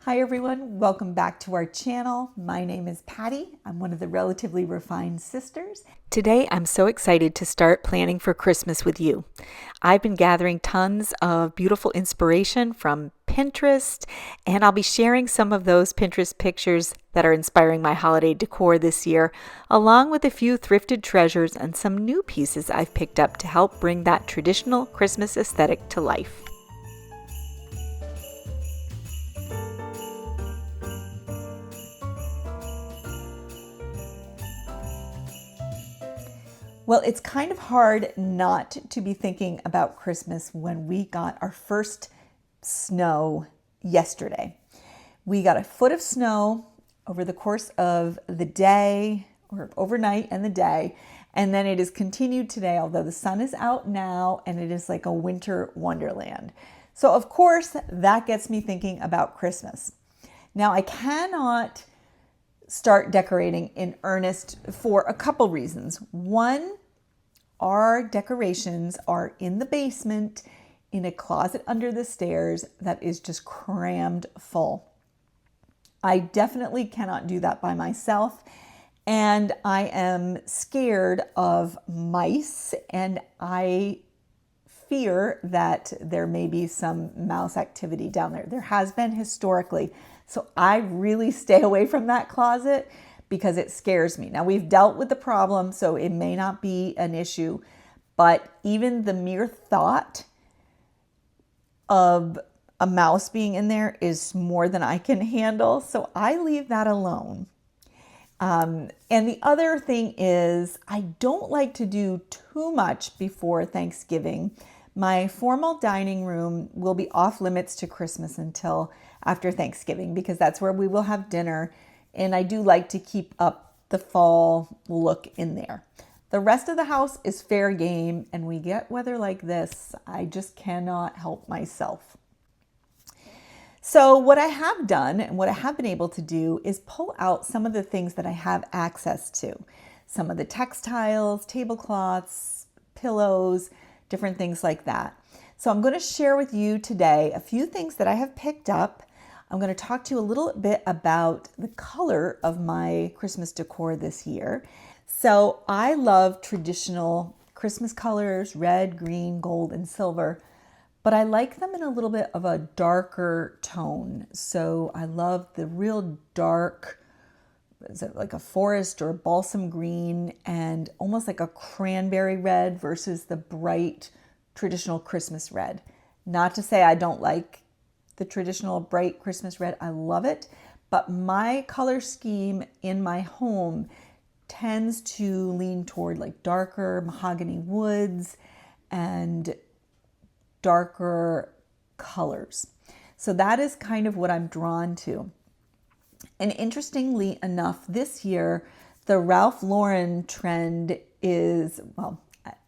Hi everyone, welcome back to our channel. My name is Patty. I'm one of the Relatively Refined sisters. Today I'm so excited to start planning for Christmas with you. I've been gathering tons of beautiful inspiration from Pinterest, and I'll be sharing some of those Pinterest pictures that are inspiring my holiday decor this year, along with a few thrifted treasures and some new pieces I've picked up to help bring that traditional Christmas aesthetic to life. Well, it's kind of hard not to be thinking about Christmas when we got our first snow yesterday. We got a foot of snow over the course of the day, or overnight and the day, and then it has continued today, although the sun is out now and it is like a winter wonderland. So of course, that gets me thinking about Christmas. Now, I cannot start decorating in earnest for a couple reasons. One, our decorations are in the basement in a closet under the stairs that is just crammed full. I definitely cannot do that by myself, and I am scared of mice, and I fear that there may be some mouse activity down there. There has been historically. So I really stay away from that closet because it scares me. Now, we've dealt with the problem, so it may not be an issue, but even the mere thought of a mouse being in there is more than I can handle. So I leave that alone. And the other thing is I don't like to do too much before Thanksgiving. My formal dining room will be off limits to Christmas until after Thanksgiving because that's where we will have dinner. And I do like to keep up the fall look in there. The rest of the house is fair game, and we get weather like this, I just cannot help myself. So what I have done and what I have been able to do is pull out some of the things that I have access to. Some of the textiles, tablecloths, pillows, different things like that. So I'm going to share with you today a few things that I have picked up. I'm going to talk to you a little bit about the color of my Christmas decor this year. So I love traditional Christmas colors, red, green, gold, and silver, but I like them in a little bit of a darker tone. So I love the real dark, is it like a forest or a balsam green, and almost like a cranberry red versus the bright traditional Christmas red. Not to say I don't like the traditional bright Christmas red. I love it, but my color scheme in my home tends to lean toward like darker mahogany woods and darker colors. So that is kind of what I'm drawn to. And interestingly enough, this year, the Ralph Lauren trend is, well,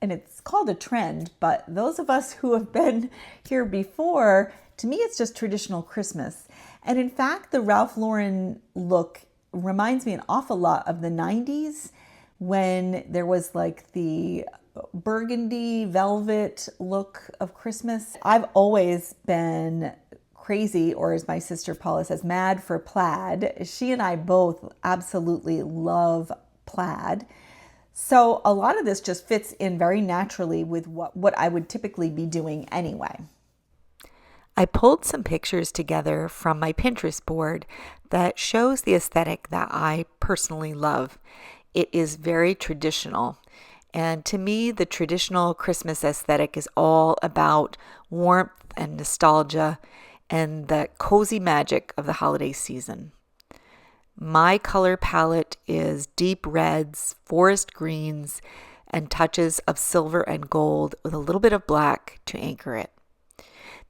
and it's called a trend, but those of us who have been here before, to me, it's just traditional Christmas. And in fact, the Ralph Lauren look reminds me an awful lot of the 90s when there was like the burgundy velvet look of Christmas. I've always been crazy, or as my sister Paula says, mad for plaid. She and I both absolutely love plaid. So a lot of this just fits in very naturally with what I would typically be doing anyway. I pulled some pictures together from my Pinterest board that shows the aesthetic that I personally love. It is very traditional. And to me, the traditional Christmas aesthetic is all about warmth and nostalgia and the cozy magic of the holiday season. My color palette is deep reds, forest greens, and touches of silver and gold with a little bit of black to anchor it.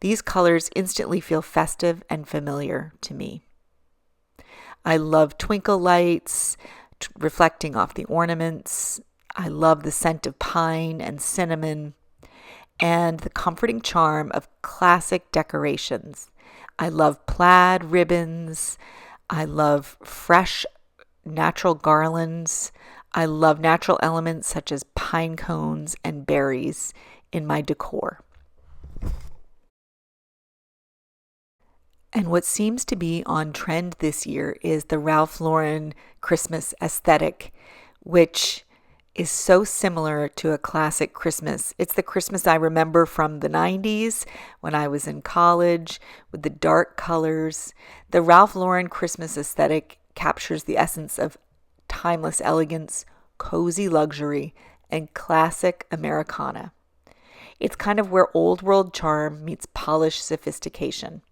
These colors instantly feel festive and familiar to me. I love twinkle lights reflecting off the ornaments. I love the scent of pine and cinnamon and the comforting charm of classic decorations. I love plaid ribbons. I love fresh natural garlands. I love natural elements such as pine cones and berries in my decor. And what seems to be on trend this year is the Ralph Lauren Christmas aesthetic, which is so similar to a classic Christmas. It's the Christmas I remember from the 90s when I was in college with the dark colors. The Ralph Lauren Christmas aesthetic captures the essence of timeless elegance, cozy luxury, and classic Americana. It's kind of where old world charm meets polished sophistication.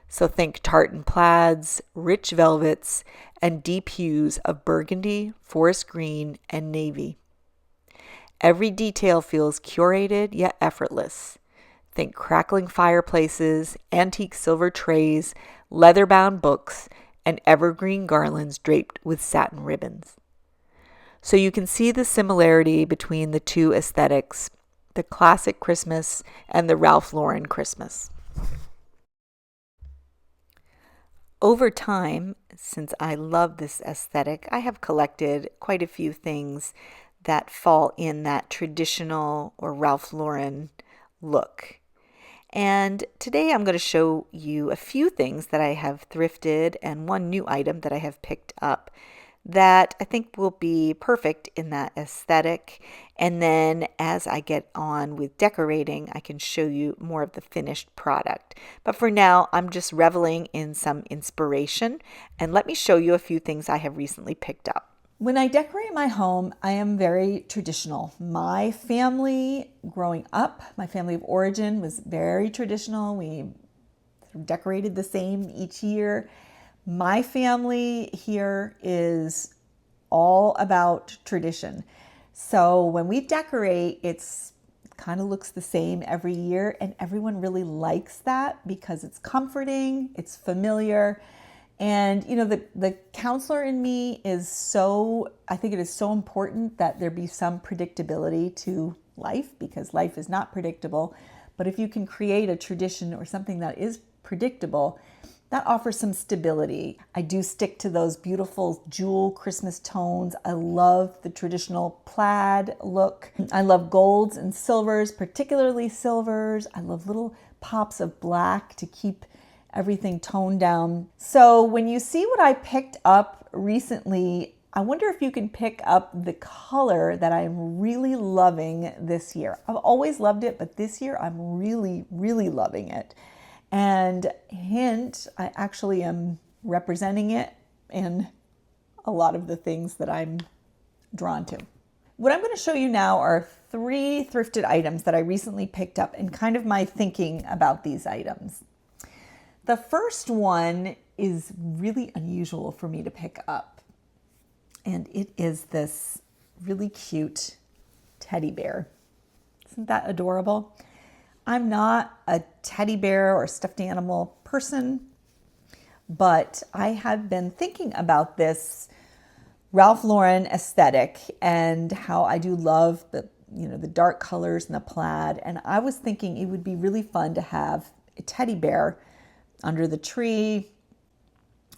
So think tartan plaids, rich velvets, and deep hues of burgundy, forest green, and navy. Every detail feels curated yet effortless. Think crackling fireplaces, antique silver trays, leather-bound books, and evergreen garlands draped with satin ribbons. So you can see the similarity between the two aesthetics, the classic Christmas and the Ralph Lauren Christmas. Over time, since I love this aesthetic, I have collected quite a few things that fall in that traditional or Ralph Lauren look. And today I'm going to show you a few things that I have thrifted and one new item that I have picked up that I think will be perfect in that aesthetic. And then as I get on with decorating, I can show you more of the finished product. But for now, I'm just reveling in some inspiration. And let me show you a few things I have recently picked up. When I decorate my home, I am very traditional. My family growing up, my family of origin was very traditional. We decorated the same each year. My family here is all about tradition. So when we decorate, it's kind of looks the same every year, and everyone really likes that because it's comforting, it's familiar. And you know, the counselor in me I think it is so important that there be some predictability to life, because life is not predictable. But if you can create a tradition or something that is predictable, that offers some stability. I do stick to those beautiful jewel Christmas tones. I love the traditional plaid look. I love golds and silvers, particularly silvers. I love little pops of black to keep everything toned down. So when you see what I picked up recently, I wonder if you can pick up the color that I'm really loving this year. I've always loved it, but this year I'm really, really loving it. And hint, I actually am representing it in a lot of the things that I'm drawn to. What I'm going to show you now are 3 thrifted items that I recently picked up and kind of my thinking about these items. The first one is really unusual for me to pick up, and it is this really cute teddy bear. Isn't that adorable? I'm not a teddy bear or stuffed animal person, but I have been thinking about this Ralph Lauren aesthetic and how I do love the dark colors and the plaid. And I was thinking it would be really fun to have a teddy bear under the tree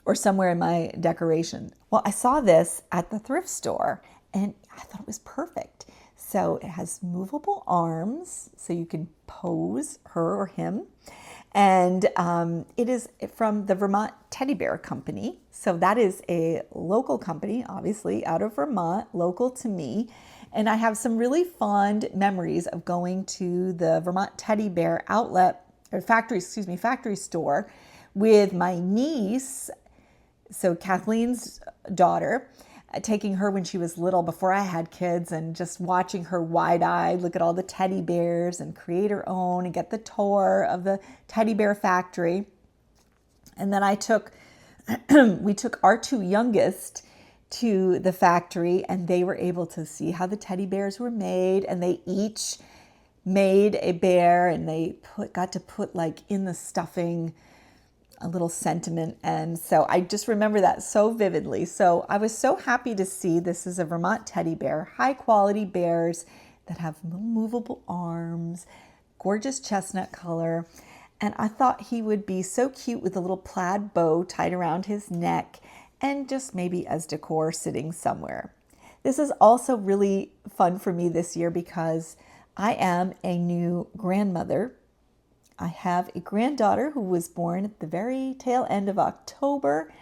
or somewhere in my decoration. Well, I saw this at the thrift store and I thought it was perfect. So it has movable arms, so you can pose her or him. And it is from the Vermont Teddy Bear Company. So that is a local company, obviously, out of Vermont, local to me. And I have some really fond memories of going to the Vermont Teddy Bear factory store with my niece, so Kathleen's daughter, taking her when she was little before I had kids, and just watching her wide-eyed look at all the teddy bears and create her own and get the tour of the teddy bear factory. And then we took our 2 youngest to the factory, and they were able to see how the teddy bears were made, and they each made a bear, and they got to put like in the stuffing a little sentiment. And so I just remember that so vividly. So I was so happy to see this is a Vermont teddy bear, high quality bears that have movable arms, gorgeous chestnut color. And I thought he would be so cute with a little plaid bow tied around his neck and just maybe as decor sitting somewhere. This is also really fun for me this year because I am a new grandmother. I have a granddaughter who was born at the very tail end of October.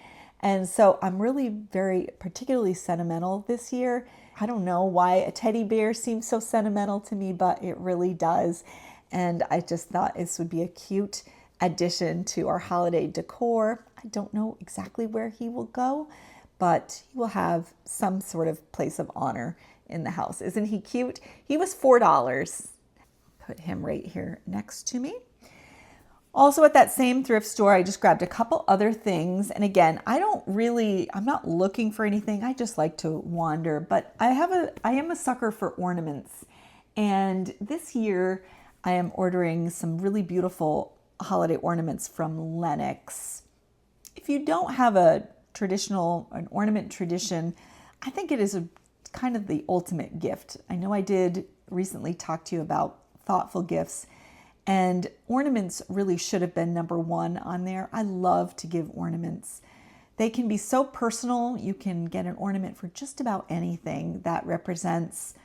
And so I'm really very particularly sentimental this year. I don't know why a teddy bear seems so sentimental to me, but it really does. And I just thought this would be a cute addition to our holiday decor. I don't know exactly where he will go, but he will have some sort of place of honor in the house. Isn't he cute? He was $4. Put him right here next to me. Also at that same thrift store, I just grabbed a couple other things. And again, I'm not looking for anything. I just like to wander, but I am a sucker for ornaments. And this year I am ordering some really beautiful holiday ornaments from Lenox. If you don't have an ornament tradition, I think it is kind of the ultimate gift. I know I did recently talk to you about thoughtful gifts, and ornaments really should have been number one on there. I love to give ornaments. They can be so personal. You can get an ornament for just about anything that represents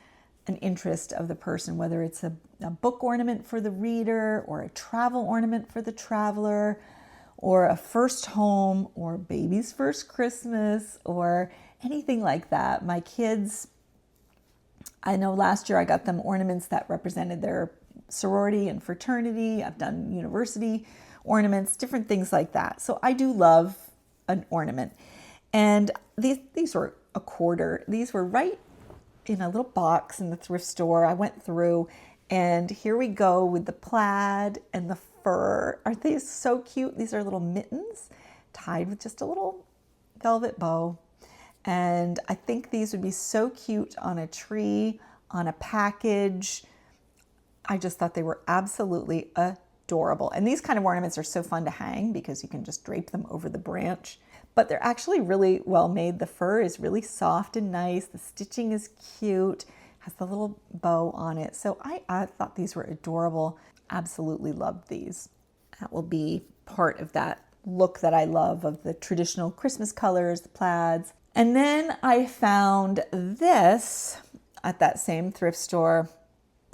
an interest of the person, whether it's a book ornament for the reader, or a travel ornament for the traveler, or a first home, or baby's first Christmas, or anything like that. My kids, I know last year I got them ornaments that represented their sorority and fraternity. I've done university ornaments, different things like that. So I do love an ornament. And these were a quarter. These were right in a little box in the thrift store. I went through, and here we go with the plaid and the fur. Aren't they so cute? These are little mittens tied with just a little velvet bow. And I think these would be so cute on a tree, on a package. I just thought they were absolutely adorable. And these kind of ornaments are so fun to hang because you can just drape them over the branch. But they're actually really well made. The fur is really soft and nice. The stitching is cute, has the little bow on it. So I thought these were adorable. Absolutely loved these. That will be part of that look that I love of the traditional Christmas colors, the plaids. And then I found this at that same thrift store.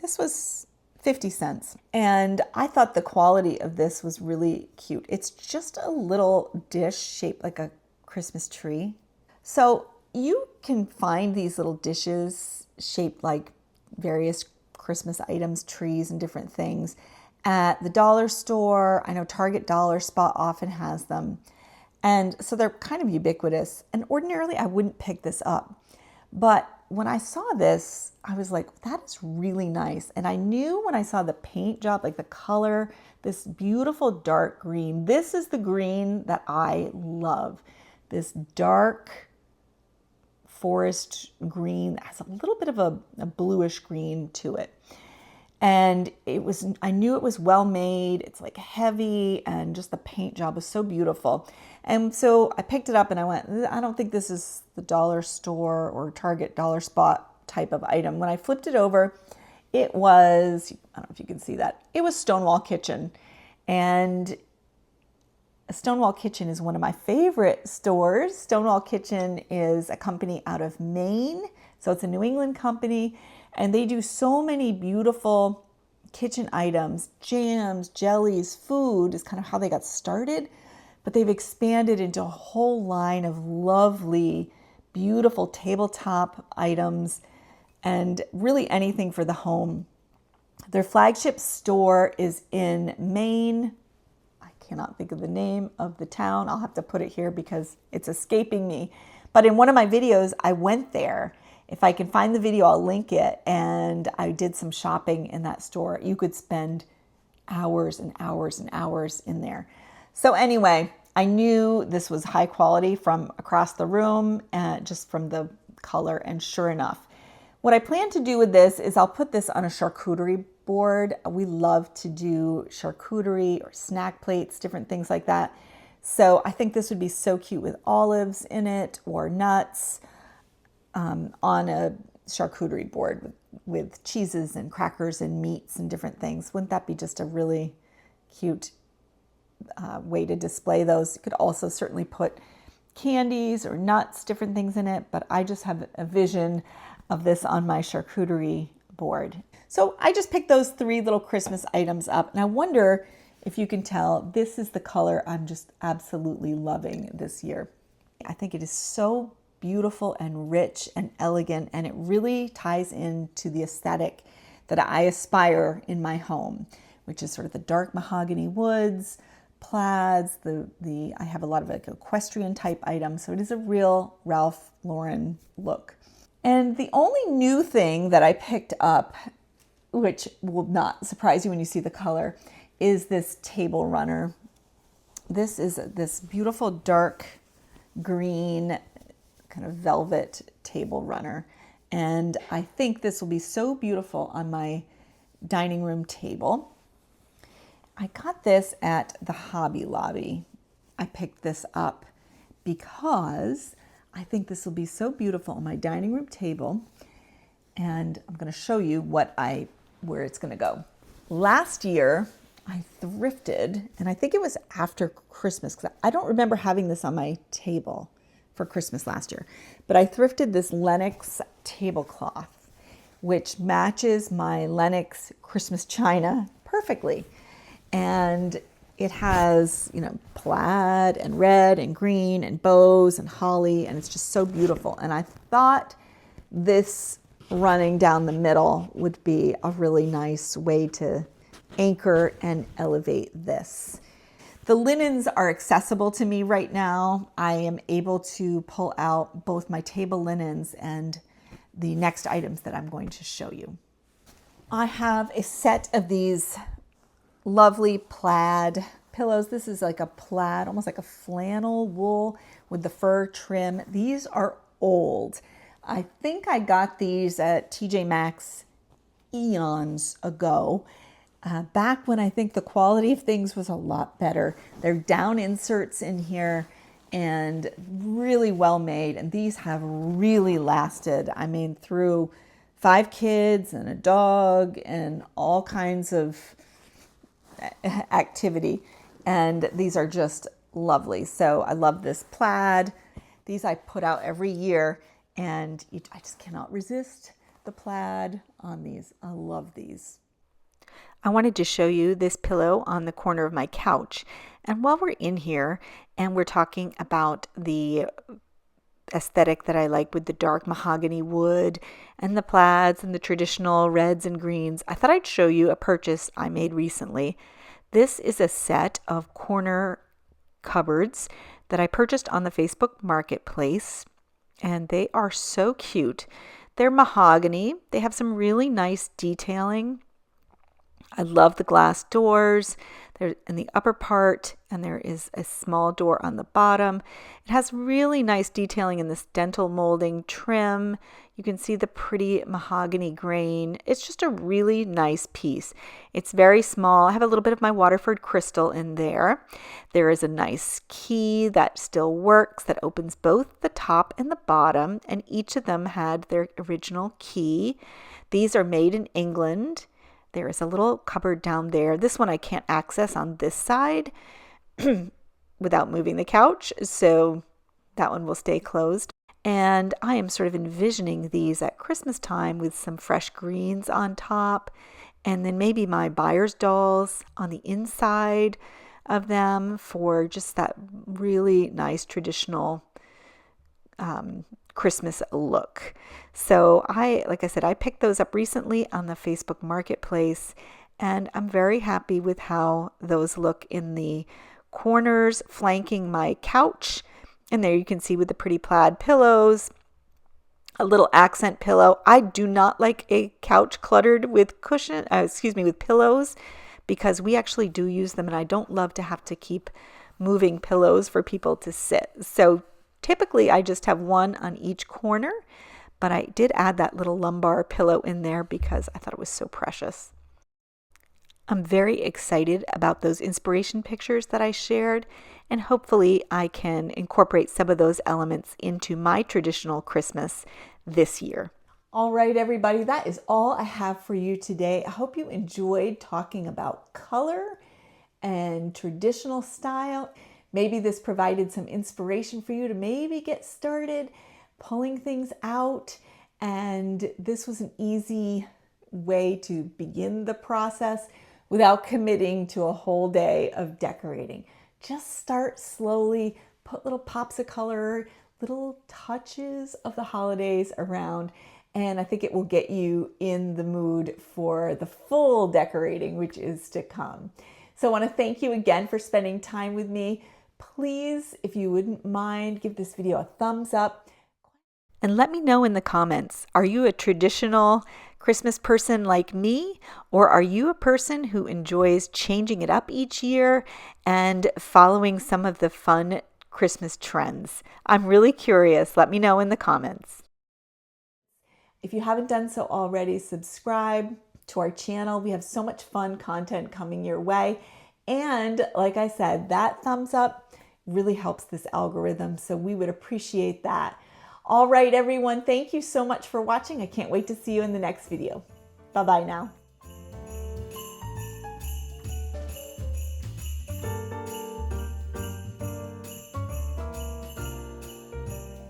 This was 50 cents. And I thought the quality of this was really cute. It's just a little dish shaped like a Christmas tree. So you can find these little dishes shaped like various Christmas items, trees, and different things at the dollar store. I know Target Dollar Spot often has them. And so they're kind of ubiquitous. And ordinarily I wouldn't pick this up. But when I saw this, I was like, that is really nice. And I knew when I saw the paint job, like the color, this beautiful dark green. This is the green that I love. This dark forest green that has a little bit of a bluish green to it. And I knew it was well made. It's like heavy, and just the paint job was so beautiful. And so I picked it up and I went, I don't think this is the dollar store or Target Dollar Spot type of item. When I flipped it over, it was, I don't know if you can see that, it was Stonewall Kitchen. And Stonewall Kitchen is one of my favorite stores. Stonewall Kitchen is a company out of Maine. So it's a New England company. And they do so many beautiful kitchen items, jams, jellies, food is kind of how they got started. But they've expanded into a whole line of lovely, beautiful tabletop items and really anything for the home. Their flagship store is in Maine. I cannot think of the name of the town. I'll have to put it here because it's escaping me. But in one of my videos, I went there. If I can find the video, I'll link it. And I did some shopping in that store. You could spend hours and hours and hours in there. So anyway, I knew this was high quality from across the room, and just from the color, and sure enough. What I plan to do with this is I'll put this on a charcuterie board. We love to do charcuterie or snack plates, different things like that. So I think this would be so cute with olives in it or nuts on a charcuterie board with cheeses and crackers and meats and different things. Wouldn't that be just a really cute way to display those? You could also certainly put candies or nuts, different things in it, but I just have a vision of this on my charcuterie board. So I just picked those 3 little Christmas items up, and I wonder If you can tell, this is the color I'm just absolutely loving this year. I think it is so beautiful and rich and elegant, and it really ties into the aesthetic that I aspire in my home, which is sort of the dark mahogany woods, plaids, I have a lot of like equestrian type items, so it is a real Ralph Lauren look. And the only new thing that I picked up, which will not surprise you when you see the color, is this table runner. This is this beautiful dark green kind of velvet table runner. And I think this will be so beautiful on my dining room table. I got this at the Hobby Lobby. I picked this up because I think this will be so beautiful on my dining room table. And I'm going to show you where it's going to go. Last year, I thrifted, and I think it was after Christmas, because I don't remember having this on my table for Christmas last year, but I thrifted this Lenox tablecloth, which matches my Lenox Christmas china perfectly. And it has, plaid and red and green and bows and holly, and it's just so beautiful. And I thought this running down the middle would be a really nice way to anchor and elevate this. The linens are accessible to me right now. I am able to pull out both my table linens and the next items that I'm going to show you. I have a set of these lovely plaid pillows. This is like a plaid, almost like a flannel wool with the fur trim. These are old. I think I got these at TJ Maxx eons ago. Back when I think the quality of things was a lot better. They're down inserts in here and really well made. And these have really lasted. I mean, through 5 kids and a dog and all kinds of activity. And these are just lovely. So I love this plaid. These I put out every year, and I just cannot resist the plaid on these. I love these. I wanted to show you this pillow on the corner of my couch. And while we're in here and we're talking about the aesthetic that I like with the dark mahogany wood and the plaids and the traditional reds and greens, I thought I'd show you a purchase I made recently. This is a set of corner cupboards that I purchased on the Facebook Marketplace, and they are so cute. They're mahogany. They have some really nice detailing. I love the glass doors. They're in the upper part, and there is a small door on the bottom. It has really nice detailing in this dental molding trim. You can see the pretty mahogany grain. It's just a really nice piece. It's very small. I have a little bit of my Waterford crystal in there. There is a nice key that still works that opens both the top and the bottom, and each of them had their original key. These are made in England. There is a little cupboard down there. This one I can't access on this side without moving the couch, so that one will stay closed. And I am sort of envisioning these at Christmas time with some fresh greens on top, and then maybe my buyer's dolls on the inside of them for just that really nice traditional Christmas look. So like I said, I picked those up recently on the Facebook Marketplace, and I'm very happy with how those look in the corners flanking my couch. And there you can see with the pretty plaid pillows, a little accent pillow. I do not like a couch cluttered with with pillows, because we actually do use them, and I don't love to have to keep moving pillows for people to sit. So typically I just have one on each corner, but I did add that little lumbar pillow in there because I thought it was so precious. I'm very excited about those inspiration pictures that I shared, and hopefully I can incorporate some of those elements into my traditional Christmas this year. All right, everybody, that is all I have for you today. I hope you enjoyed talking about color and traditional style. Maybe this provided some inspiration for you to maybe get started pulling things out, and this was an easy way to begin the process. without committing to a whole day of decorating. Just start slowly, put little pops of color, little touches of the holidays around, and I think it will get you in the mood for the full decorating, which is to come. So I want to thank you again for spending time with me. Please, if you wouldn't mind, give this video a thumbs up. And let me know in the comments, are you a traditional Christmas person like me, or are you a person who enjoys changing it up each year and following some of the fun Christmas trends? I'm really curious. Let me know in the comments. If you haven't done so already, subscribe to our channel. We have so much fun content coming your way. And like I said, that thumbs up really helps this algorithm, so we would appreciate that. All right, everyone, thank you so much for watching. I can't wait to see you in the next video. Bye-bye now.